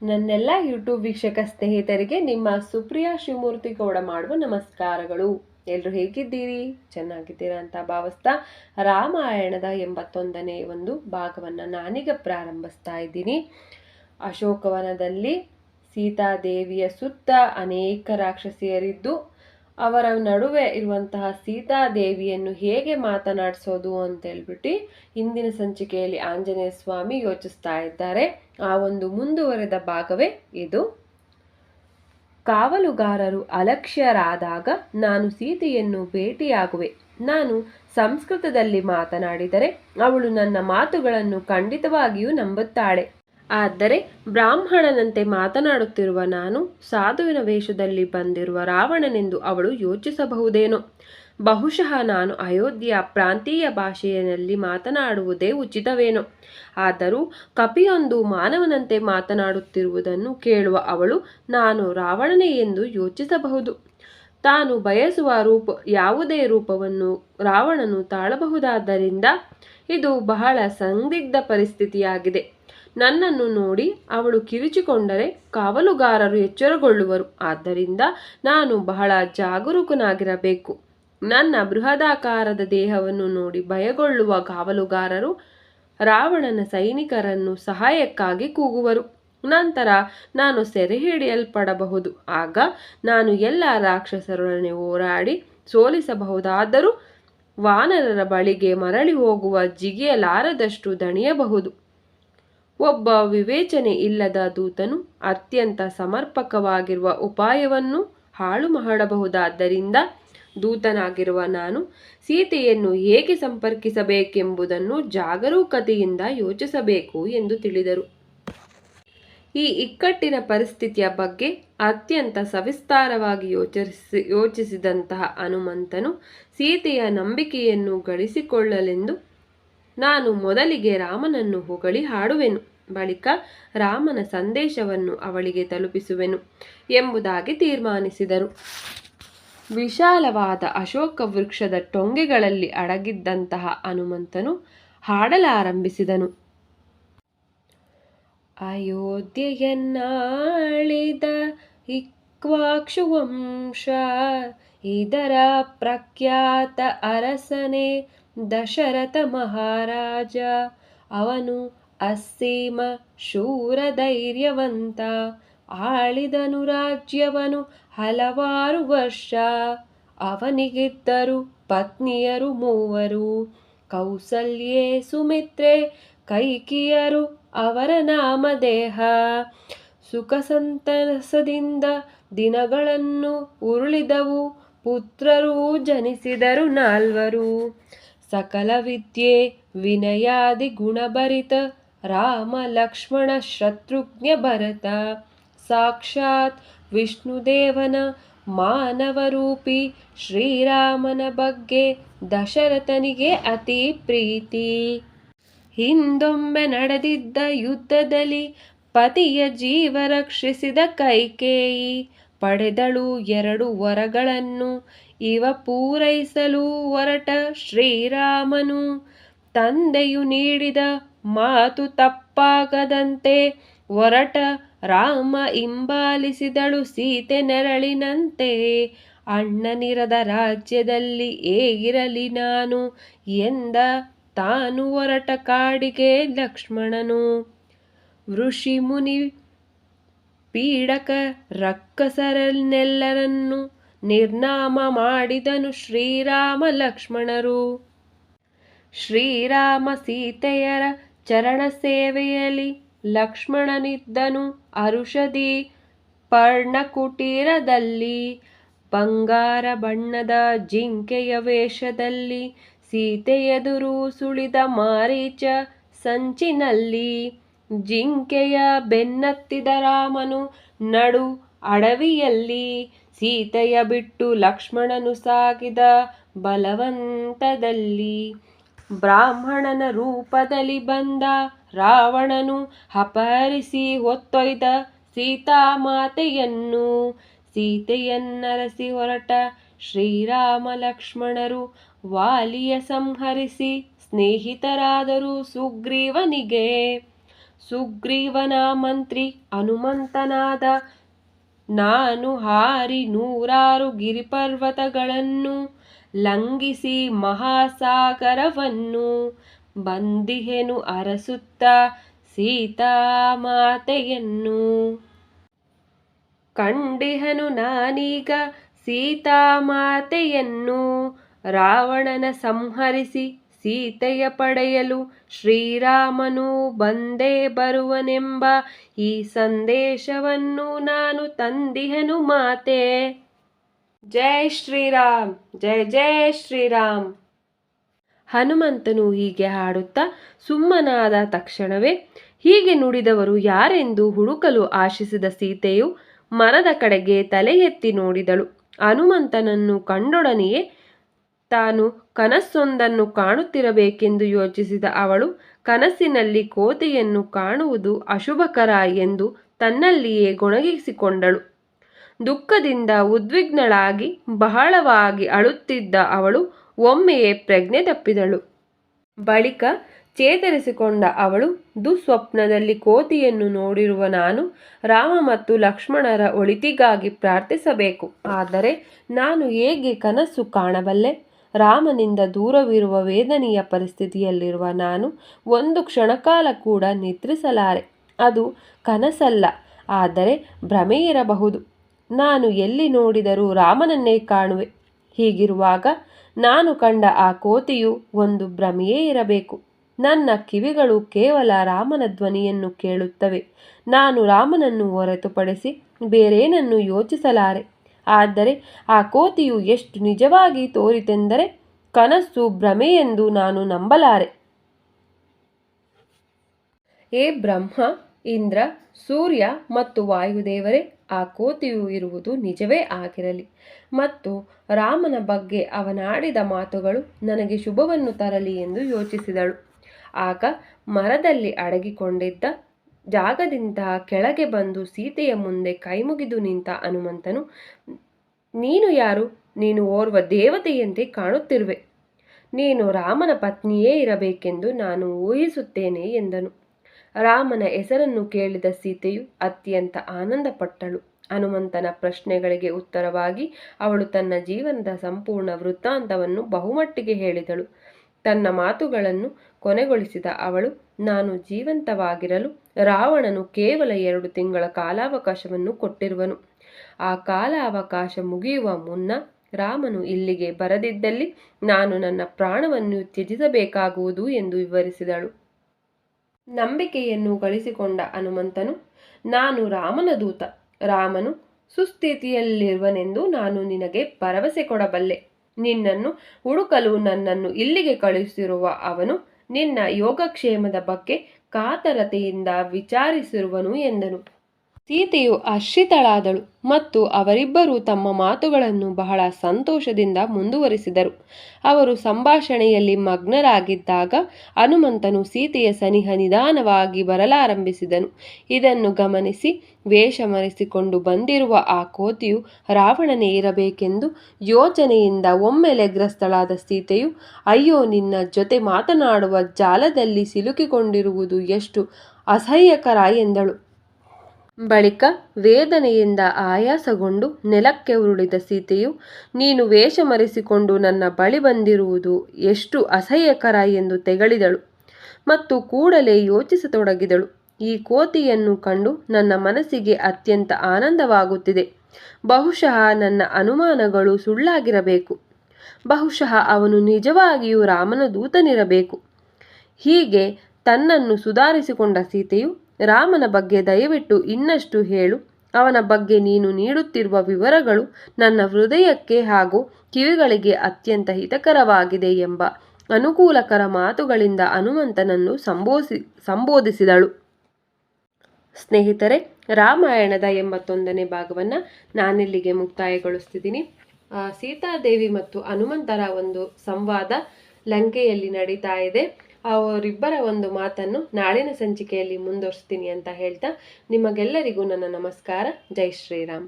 ನನ್ನೆಲ್ಲ ಯೂಟ್ಯೂಬ್ ವೀಕ್ಷಕ ಸ್ನೇಹಿತರಿಗೆ ನಿಮ್ಮ ಸುಪ್ರಿಯಾ ಶಿವಮೂರ್ತಿ ಗೌಡ ಮಾಡುವ ನಮಸ್ಕಾರಗಳು. ಎಲ್ಲರೂ ಹೇಗಿದ್ದೀರಿ? ಚೆನ್ನಾಗಿದ್ದೀರಾ ಅಂತ ಭಾವಿಸ್ತಾ ರಾಮಾಯಣದ 81ನೇ ಒಂದು ಭಾಗವನ್ನು ನಾನೀಗ ಪ್ರಾರಂಭಿಸ್ತಾ ಇದ್ದೀನಿ. ಅಶೋಕವನದಲ್ಲಿ ಸೀತಾದೇವಿಯ ಸುತ್ತ ಅನೇಕ ರಾಕ್ಷಸಿಯರಿದ್ದು ಅವರ ನಡುವೆ ಇರುವಂತಹ ಸೀತಾದೇವಿಯನ್ನು ಹೇಗೆ ಮಾತನಾಡಿಸೋದು ಅಂತ ಹೇಳ್ಬಿಟ್ಟು ಹಿಂದಿನ ಸಂಚಿಕೆಯಲ್ಲಿ ಆಂಜನೇಯ ಸ್ವಾಮಿ ಯೋಚಿಸ್ತಾ ಇದ್ದಾರೆ. ಆ ಒಂದು ಮುಂದುವರೆದ ಭಾಗವೇ ಇದು. ಕಾವಲುಗಾರರು ಅಲಕ್ಷ್ಯರಾದಾಗ ನಾನು ಸೀತೆಯನ್ನು ಭೇಟಿಯಾಗುವೆ. ನಾನು ಸಂಸ್ಕೃತದಲ್ಲಿ ಮಾತನಾಡಿದರೆ ಅವಳು ನನ್ನ ಮಾತುಗಳನ್ನು ಖಂಡಿತವಾಗಿಯೂ ನಂಬುತ್ತಾಳೆ. ಆದರೆ ಬ್ರಾಹ್ಮಣನಂತೆ ಮಾತನಾಡುತ್ತಿರುವ ನಾನು ಸಾಧುವಿನ ವೇಷದಲ್ಲಿ ಬಂದಿರುವ ರಾವಣನೆಂದು ಅವಳು ಯೋಚಿಸಬಹುದೇನೋ. ಬಹುಶಃ ನಾನು ಅಯೋಧ್ಯೆಯ ಪ್ರಾಂತೀಯ ಭಾಷೆಯಲ್ಲಿ ಮಾತನಾಡುವುದೇ ಉಚಿತವೇನೋ. ಆದರೂ ಕಪಿಯೊಂದು ಮಾನವನಂತೆ ಮಾತನಾಡುತ್ತಿರುವುದನ್ನು ಕೇಳುವ ಅವಳು ನಾನು ರಾವಣನೇ ಎಂದು ಯೋಚಿಸಬಹುದು. ತಾನು ಬಯಸುವ ಯಾವುದೇ ರೂಪವನ್ನು ರಾವಣನು ತಾಳಬಹುದಾದ್ದರಿಂದ ಇದು ಬಹಳ ಸಂದಿಗ್ಧ ಪರಿಸ್ಥಿತಿಯಾಗಿದೆ. ನನ್ನನ್ನು ನೋಡಿ ಅವಳು ಕಿರಿಚಿಕೊಂಡರೆ ಕಾವಲುಗಾರರು ಎಚ್ಚರಗೊಳ್ಳುವರು. ಆದ್ದರಿಂದ ನಾನು ಬಹಳ ಜಾಗರೂಕನಾಗಿರಬೇಕು. ನನ್ನ ಬೃಹದಾಕಾರದ ದೇಹವನ್ನು ನೋಡಿ ಭಯಗೊಳ್ಳುವ ಕಾವಲುಗಾರರು ರಾವಣನ ಸೈನಿಕರನ್ನು ಸಹಾಯಕ್ಕಾಗಿ ಕೂಗುವರು. ನಂತರ ನಾನು ಸೆರೆ ಹಿಡಿಯಲ್ಪಡಬಹುದು. ಆಗ ನಾನು ಎಲ್ಲ ರಾಕ್ಷಸರೊಡನೆ ಹೋರಾಡಿ ಸೋಲಿಸಬಹುದಾದರೂ ವಾನರರ ಬಳಿಗೆ ಮರಳಿ ಹೋಗುವ ಜಿಗಿಯಲಾರದಷ್ಟು ದಣಿಯಬಹುದು. ಒಬ್ಬ ವಿವೇಚನೆ ಇಲ್ಲದ ದೂತನು ಅತ್ಯಂತ ಸಮರ್ಪಕವಾಗಿರುವ ಉಪಾಯವನ್ನು ಹಾಳು ಮಾಡಬಹುದಾದ್ದರಿಂದ ದೂತನಾಗಿರುವ ನಾನು ಸೀತೆಯನ್ನು ಹೇಗೆ ಸಂಪರ್ಕಿಸಬೇಕೆಂಬುದನ್ನು ಜಾಗರೂಕತೆಯಿಂದ ಯೋಚಿಸಬೇಕು ಎಂದು ತಿಳಿದರು. ಈ ಇಕ್ಕಟ್ಟಿನ ಪರಿಸ್ಥಿತಿಯ ಬಗ್ಗೆ ಅತ್ಯಂತ ಸವಿಸ್ತಾರವಾಗಿ ಯೋಚಿಸಿದಂತಹ ಹನುಮಂತನು ಸೀತೆಯ ನಂಬಿಕೆಯನ್ನು ಗಳಿಸಿಕೊಳ್ಳಲೆಂದು ನಾನು ಮೊದಲಿಗೆ ರಾಮನನ್ನು ಹೊಗಳಿ ಹಾಡುವೆನು, ಬಳಿಕ ರಾಮನ ಸಂದೇಶವನ್ನು ಅವಳಿಗೆ ತಲುಪಿಸುವೆನು ಎಂಬುದಾಗಿ ತೀರ್ಮಾನಿಸಿದರು. ವಿಶಾಲವಾದ ಅಶೋಕ ವೃಕ್ಷದ ಟೊಂಗೆಗಳಲ್ಲಿ ಅಡಗಿದ್ದಂತಹ ಹನುಮಂತನು ಹಾಡಲಾರಂಭಿಸಿದನು. ಅಯೋಧ್ಯೆಯನ್ನಾಳಿದ ಇಕ್ಷ್ವಾಕುವಂಶ, ಇದರ ಪ್ರಖ್ಯಾತ ಅರಸನೇ ದಶರಥ ಮಹಾರಾಜ. ಅವನು ಅಸೀಮ ಶೂರ ಧೈರ್ಯವಂತ. ಆಳಿದನು ರಾಜ್ಯವನು ಹಲವಾರು ವರ್ಷ. ಅವನಿಗಿದ್ದರು ಪತ್ನಿಯರು ಮೂವರು, ಕೌಸಲ್ಯೆ, ಸುಮಿತ್ರೆ, ಕೈಕಿಯರು. ಅವರ ನಾಮದೇಹ. ಸುಖ ಸಂತಸದಿಂದ ದಿನಗಳನ್ನು ಉರುಳಿದವು. ಪುತ್ರರು ಜನಿಸಿದರು 4. ಸಕಲ ವಿದ್ಯೆ ವಿನಯಾದಿ ಗುಣಭರಿತ ರಾಮ ಲಕ್ಷ್ಮಣ ಶತ್ರುಘ್ನ ಭರತ. ಸಾಕ್ಷಾತ್ ವಿಷ್ಣುದೇವನ ಮಾನವರೂಪಿ ಶ್ರೀರಾಮನ ಬಗ್ಗೆ ದಶರಥನಿಗೆ ಅತಿ ಪ್ರೀತಿ. ಹಿಂದೊಮ್ಮೆ ನಡೆದಿದ್ದ ಯುದ್ಧದಲ್ಲಿ ಪತಿಯ ಜೀವ ರಕ್ಷಿಸಿದ ಕೈಕೇಯಿ ಪಡೆದಳು 2 ವರಗಳನ್ನು. ಇವ ಪೂರೈಸಲು ಹೊರಟ ಶ್ರೀರಾಮನು ತಂದೆಯು ನೀಡಿದ ಮಾತು ತಪ್ಪಾಗದಂತೆ ಹೊರಟ ರಾಮ ಹಿಂಬಾಲಿಸಿದಳು ಸೀತೆ ನೆರಳಿನಂತೆ. ಅಣ್ಣನಿರದ ರಾಜ್ಯದಲ್ಲಿ ಹೇಗಿರಲಿ ನಾನು ಎಂದ ತಾನು ಹೊರಟ ಕಾಡಿಗೆ ಲಕ್ಷ್ಮಣನು. ಋಷಿ ಮುನಿ ಪೀಡಕ ರಕ್ಕಸರನ್ನೆಲ್ಲರನ್ನು ನಿರ್ನಾಮ ಮಾಡಿದನು ಶ್ರೀರಾಮ ಲಕ್ಷ್ಮಣರು. ಶ್ರೀರಾಮ ಸೀತೆಯರ ಚರಣ ಸೇವೆಯಲ್ಲಿ ಲಕ್ಷ್ಮಣನಿದ್ದನು ಅರುಷಧಿ ಪರ್ಣಕುಟೀರದಲ್ಲಿ. ಬಂಗಾರ ಬಣ್ಣದ ಜಿಂಕೆಯ ವೇಷದಲ್ಲಿ ಸೀತೆಯೆದುರು ಸುಳಿದ ಮಾರೀಚ ಸಂಚಿನಲ್ಲಿ. ಜಿಂಕೆಯ ಬೆನ್ನತ್ತಿದ ರಾಮನು ನಡು ಅಡವಿಯಲ್ಲಿ. ಸೀತೆಯ ಬಿಟ್ಟು ಲಕ್ಷ್ಮಣನು ಸಾಗಿದ ಬಲವಂತದಲ್ಲಿ. ಬ್ರಾಹ್ಮಣನ ರೂಪದಲ್ಲಿ ಬಂದ ರಾವಣನು ಅಪಹರಿಸಿ ಹೊತ್ತೊಯ್ದ ಸೀತಾಮಾತೆಯನ್ನು. ಸೀತೆಯನ್ನರಸಿ ಹೊರಟ ಶ್ರೀರಾಮ ಲಕ್ಷ್ಮಣರು ವಾಲಿಯ ಸಂಹರಿಸಿ ಸ್ನೇಹಿತರಾದರು ಸುಗ್ರೀವನಿಗೆ. ಸುಗ್ರೀವನ ಮಂತ್ರಿ ಹನುಮಂತನಾದ ನಾನು ಹಾರಿ 100 ಗಿರಿಪರ್ವತಗಳನ್ನು ಲಂಘಿಸಿ ಮಹಾಸಾಗರವನ್ನು ಬಂದಿಹೆನು ಅರಸುತ್ತ ಸೀತಾಮಾತೆಯನ್ನು. ಕಂಡಿಹನು ನಾನೀಗ ಸೀತಾಮಾತೆಯನ್ನು, ರಾವಣನ ಸಂಹರಿಸಿ ಸೀತೆಯ ಪಡೆಯಲು ಶ್ರೀರಾಮನು ಬಂದೇ ಬರುವನೆಂಬ ಈ ಸಂದೇಶವನ್ನು ನಾನು ತಂದಿಹನು ಮಾತೆ. ಜೈ ಶ್ರೀರಾಮ್, ಜಯ ಜಯ ಶ್ರೀರಾಮ್. ಹನುಮಂತನು ಹೀಗೆ ಹಾಡುತ್ತಾ ಸುಮ್ಮನಾದ ತಕ್ಷಣವೇ ಹೀಗೆ ನುಡಿದವರು ಯಾರೆಂದು ಹುಡುಕಲು ಆಶಿಸಿದ ಸೀತೆಯು ಮರದ ಕಡೆಗೆ ತಲೆ ಎತ್ತಿ ನೋಡಿದಳು. ಹನುಮಂತನನ್ನು ಕಂಡೊಡನೆಯೇ ತಾನು ಕನಸೊಂದನ್ನು ಕಾಣುತ್ತಿರಬೇಕೆಂದು ಯೋಚಿಸಿದ ಅವಳು ಕನಸಿನಲ್ಲಿ ಕೋತಿಯನ್ನು ಕಾಣುವುದು ಅಶುಭಕರ ಎಂದು ತನ್ನಲ್ಲಿಯೇ ಗೊಣಗಿಸಿಕೊಂಡಳು. ದುಃಖದಿಂದ ಉದ್ವಿಗ್ನಳಾಗಿ ಬಹಳವಾಗಿ ಅಳುತ್ತಿದ್ದ ಅವಳು ಒಮ್ಮೆಯೇ ಪ್ರಜ್ಞೆ ತಪ್ಪಿದಳು. ಬಳಿಕ ಚೇತರಿಸಿಕೊಂಡ ಅವಳು ದುಸ್ವಪ್ನದಲ್ಲಿ ಕೋತಿಯನ್ನು ನೋಡಿರುವ ನಾನು ರಾಮ ಮತ್ತು ಲಕ್ಷ್ಮಣರ ಒಳಿತಿಗಾಗಿ ಪ್ರಾರ್ಥಿಸಬೇಕು. ಆದರೆ ನಾನು ಹೇಗೆ ಕನಸು ಕಾಣಬಲ್ಲೆ? ರಾಮನಿಂದ ದೂರವಿರುವ ವೇದನೆಯ ಪರಿಸ್ಥಿತಿಯಲ್ಲಿರುವ ನಾನು ಒಂದು ಕ್ಷಣಕಾಲ ಕೂಡ ನಿದ್ರಿಸಲಾರೆ. ಅದು ಕನಸಲ್ಲ, ಆದರೆ ಭ್ರಮೆ ಇರಬಹುದು. ನಾನು ಎಲ್ಲಿ ನೋಡಿದರೂ ರಾಮನನ್ನೇ ಕಾಣುವೆ. ಹೀಗಿರುವಾಗ ನಾನು ಕಂಡ ಆ ಕೋತಿಯು ಒಂದು ಭ್ರಮೆಯೇ ಇರಬೇಕು. ನನ್ನ ಕಿವಿಗಳು ಕೇವಲ ರಾಮನ ಧ್ವನಿಯನ್ನು ಕೇಳುತ್ತವೆ. ನಾನು ರಾಮನನ್ನು ಹೊರತುಪಡಿಸಿ ಬೇರೇನನ್ನು ಯೋಚಿಸಲಾರೆ. ಆದರೆ ಆ ಕೋತಿಯು ಎಷ್ಟು ನಿಜವಾಗಿ ತೋರಿತೆಂದರೆ ಕನಸು ಭ್ರಮೆಯೆಂದು ನಾನು ನಂಬಲಾರೆ. ಏ ಬ್ರಹ್ಮ, ಇಂದ್ರ, ಸೂರ್ಯ ಮತ್ತು ವಾಯುದೇವರೇ, ಆ ಕೋತಿಯು ಇರುವುದು ನಿಜವೇ ಆಗಿರಲಿ ಮತ್ತು ರಾಮನ ಬಗ್ಗೆ ಅವನಾಡಿದ ಮಾತುಗಳು ನನಗೆ ಶುಭವನ್ನು ತರಲಿ ಎಂದು ಯೋಚಿಸಿದಳು. ಆಗ ಮರದಲ್ಲಿ ಅಡಗಿಕೊಂಡಿದ್ದ ಜಾಗದಿಂದ ಕೆಳಗೆ ಬಂದು ಸೀತೆಯ ಮುಂದೆ ಕೈಮುಗಿದು ನಿಂತ ಹನುಮಂತನು, ನೀನು ಯಾರು? ನೀನು ಓರ್ವ ದೇವತೆಯಂತೆ ಕಾಣುತ್ತಿರುವೆ. ನೀನು ರಾಮನ ಪತ್ನಿಯೇ ಇರಬೇಕೆಂದು ನಾನು ಊಹಿಸುತ್ತೇನೆ ಎಂದನು. ರಾಮನ ಹೆಸರನ್ನು ಕೇಳಿದ ಸೀತೆಯು ಅತ್ಯಂತ ಆನಂದಪಟ್ಟಳು. ಹನುಮಂತನ ಪ್ರಶ್ನೆಗಳಿಗೆ ಉತ್ತರವಾಗಿ ಅವಳು ತನ್ನ ಜೀವನದ ಸಂಪೂರ್ಣ ವೃತ್ತಾಂತವನ್ನು ಬಹುಮಟ್ಟಿಗೆ ಹೇಳಿದಳು. ತನ್ನ ಮಾತುಗಳನ್ನು ಕೊನೆಗೊಳಿಸಿದ ಅವಳು, ನಾನು ಜೀವಂತವಾಗಿರಲು ರಾವಣನು ಕೇವಲ 2 ತಿಂಗಳ ಕಾಲಾವಕಾಶವನ್ನು ಕೊಟ್ಟಿರುವನು. ಆ ಕಾಲಾವಕಾಶ ಮುಗಿಯುವ ಮುನ್ನ ರಾಮನು ಇಲ್ಲಿಗೆ ಬರದಿದ್ದಲ್ಲಿ ನಾನು ನನ್ನ ಪ್ರಾಣವನ್ನು ತ್ಯಜಿಸಬೇಕಾಗುವುದು ಎಂದು ವಿವರಿಸಿದಳು. ನಂಬಿಕೆಯನ್ನು ಗಳಿಸಿಕೊಂಡ ಹನುಮಂತನು, ನಾನು ರಾಮನ ದೂತ. ರಾಮನು ಸುಸ್ಥಿತಿಯಲ್ಲಿರುವನೆಂದು ನಾನು ನಿನಗೆ ಭರವಸೆ ಕೊಡಬಲ್ಲೆ. ನಿನ್ನನ್ನು ಹುಡುಕಲು ನನ್ನನ್ನು ಇಲ್ಲಿಗೆ ಕಳುಹಿಸಿರುವ ಅವನು ನಿನ್ನ ಯೋಗಕ್ಷೇಮದ ಬಗ್ಗೆ ಕಾತರತೆಯಿಂದ ವಿಚಾರಿಸಿರುವನು ಎಂದನು. ಸೀತೆಯು ಹರ್ಷಿತಳಾದಳು ಮತ್ತು ಅವರಿಬ್ಬರೂ ತಮ್ಮ ಮಾತುಗಳನ್ನು ಬಹಳ ಸಂತೋಷದಿಂದ ಮುಂದುವರಿಸಿದರು. ಅವರು ಸಂಭಾಷಣೆಯಲ್ಲಿ ಮಗ್ನರಾಗಿದ್ದಾಗ ಹನುಮಂತನು ಸೀತೆಯ ಸನಿಹ ನಿಧಾನವಾಗಿ ಬರಲಾರಂಭಿಸಿದನು. ಇದನ್ನು ಗಮನಿಸಿ ವೇಷ ಮರೆಸಿಕೊಂಡು ಬಂದಿರುವ ಆ ಕೋತಿಯು ರಾವಣನೇ ಇರಬೇಕೆಂದು ಯೋಚನೆಯಿಂದ ಒಮ್ಮೆಲೆ ಸೀತೆಯು, ಅಯ್ಯೋ, ನಿನ್ನ ಜೊತೆ ಮಾತನಾಡುವ ಜಾಲದಲ್ಲಿ ಸಿಲುಕಿಕೊಂಡಿರುವುದು ಎಷ್ಟು ಅಸಹ್ಯಕರ ಎಂದಳು. ಬಳಿಕ ವೇದನೆಯಿಂದ ಆಯಾಸಗೊಂಡು ನೆಲಕ್ಕೆ ಉರುಳಿದ ಸೀತೆಯು, ನೀನು ವೇಷ ಮರೆಸಿಕೊಂಡು ನನ್ನ ಬಳಿ ಬಂದಿರುವುದು ಎಷ್ಟು ಅಸಹ್ಯಕರ ಎಂದು ತೆಗಳಿದಳು ಮತ್ತು ಕೂಡಲೇ ಯೋಚಿಸತೊಡಗಿದಳು. ಈ ಕೋತಿಯನ್ನು ಕಂಡು ನನ್ನ ಮನಸ್ಸಿಗೆ ಅತ್ಯಂತ ಆನಂದವಾಗುತ್ತಿದೆ. ಬಹುಶಃ ನನ್ನ ಅನುಮಾನಗಳು ಸುಳ್ಳಾಗಿರಬೇಕು. ಬಹುಶಃ ಅವನು ನಿಜವಾಗಿಯೂ ರಾಮನ ದೂತನಿರಬೇಕು. ಹೀಗೆ ತನ್ನನ್ನು ಸುಧಾರಿಸಿಕೊಂಡ ಸೀತೆಯು, ರಾಮನ ಬಗ್ಗೆ ದಯವಿಟ್ಟು ಇನ್ನಷ್ಟು ಹೇಳು. ಅವನ ಬಗ್ಗೆ ನೀನು ನೀಡುತ್ತಿರುವ ವಿವರಗಳು ನನ್ನ ಹೃದಯಕ್ಕೆ ಹಾಗೂ ಕಿವಿಗಳಿಗೆ ಅತ್ಯಂತ ಹಿತಕರವಾಗಿದೆ ಎಂಬ ಅನುಕೂಲಕರ ಮಾತುಗಳಿಂದ ಹನುಮಂತನನ್ನು ಸಂಬೋಧಿಸಿದಳು. ಸ್ನೇಹಿತರೆ, ರಾಮಾಯಣದ 81ನೇ ಭಾಗವನ್ನು ನಾನಿಲ್ಲಿಗೆ ಮುಕ್ತಾಯಗೊಳಿಸ್ತಿದ್ದೀನಿ. ಸೀತಾದೇವಿ ಮತ್ತು ಹನುಮಂತರ ಒಂದು ಸಂವಾದ ಲಂಕೆಯಲ್ಲಿ ನಡೀತಾ ಇದೆ. ಅವರಿಬ್ಬರ ಒಂದು ಮಾತನ್ನು ನಾಳಿನ ಸಂಚಿಕೆಯಲ್ಲಿ ಮುಂದುವರಿಸ್ತೀನಿ ಅಂತ ಹೇಳ್ತಾ ನಿಮಗೆಲ್ಲರಿಗೂ ನನ್ನ ನಮಸ್ಕಾರ. ಜೈ ಶ್ರೀರಾಮ್.